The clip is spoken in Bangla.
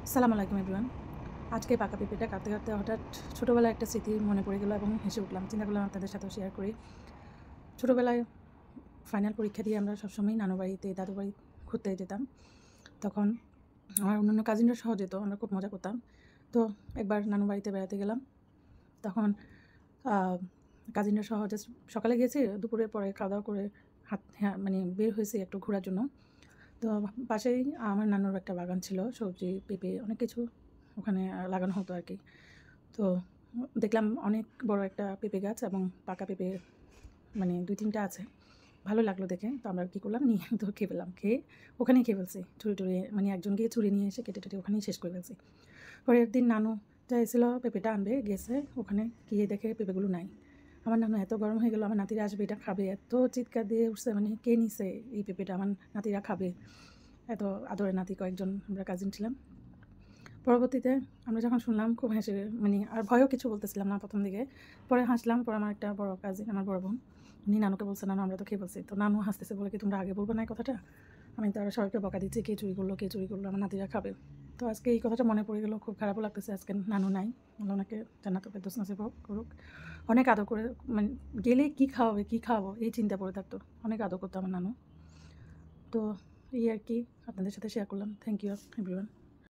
আসসালামু আলাইকুম এভরিওয়ান। আজকে পাকা পেঁপেটা কাটতে কাটতে হঠাৎ ছোটোবেলায় একটা স্মৃতি মনে পড়ে গেল এবং হেসে উঠলাম। চিন্তা করলাম আপনাদের সাথেও শেয়ার করি। ছোটোবেলায় ফাইনাল পরীক্ষা দিয়ে আমরা সবসময়ই নানু বাড়িতে দাদু বাড়ি ঘুরতে যেতাম। তখন আমার অন্যান্য কাজিনরা সহ যেত, আমরা খুব মজা করতাম। তো একবার নানু বাড়িতে বেড়াতে গেলাম। তখন কাজিনরা সহ জাস্ট সকালে গিয়েছি, দুপুরের পরে খাওয়া দাওয়া করে মানে বের হয়েছি একটু ঘোরার জন্য। তো পাশেই আমার নানুর একটা বাগান ছিল, সবজি, পেঁপে অনেক কিছু ওখানে লাগানো হতো আর কি। তো দেখলাম অনেক বড় একটা পেঁপে গাছ এবং পাকা পেঁপে মানে ২-৩টা আছে। ভালো লাগলো দেখে। তো আমরা কী করলাম, নিয়ে তো খেয়ে ফেললাম। খেয়ে ওখানেই খেয়ে ফেলছি। টুরিয়ে মানে একজন গিয়ে ছুরি নিয়ে এসে কেটে ওখানেই শেষ করে ফেলছি। পরের দিন নানু চাইছিল পেঁপেটা আনবে, গেছে ওখানে গিয়ে দেখে পেঁপেগুলো নাই। আমার নানু এত গরম হয়ে গেল, আমার নাতিরা আসবে এটা খাবে, এত চিৎকার দিয়ে উঠছে, মানে কে নিছে এই পেঁপেটা, আমার নাতিরা খাবে। এত আদরের নাতি কয়েকজন আমরা কাজিন ছিলাম। পরবর্তীতে আমরা যখন শুনলাম খুব হেসে, মানে আর ভয়ও কিছু বলতেছিলাম না প্রথম দিকে। পরে হাসলাম। পরে আমার একটা বড় কাজিন, আমার বড় বোন, উনি নানুকে বলছে, নানু আমরা তো খেয়ে বলছি। তো নানু হাসতেছে, বলে কি তোমরা আগে বলবো না এই কথাটা? আমি তো আরও সবাইকে বকা দিচ্ছি, কে চুরি করলো, কে চুরি করলো, আমার নাতিরা খাবে। তো আজকে এই কথাটা মনে পড়ে গেলো, খুব খারাপও লাগতেছে। আজকে নানু নাই, আল্লাহ ওনাকে জান্নাতুল ফেরদৌস নসিব করুক। অনেক আদর করে, মানে গেলে কী খাওয়াবে, কী খাওয়াবো এই চিন্তা পড়ে থাকতো। অনেক আদর করতো আমার নানু। তো এই আর কি আপনাদের সাথে শেয়ার করলাম। Thank you everyone.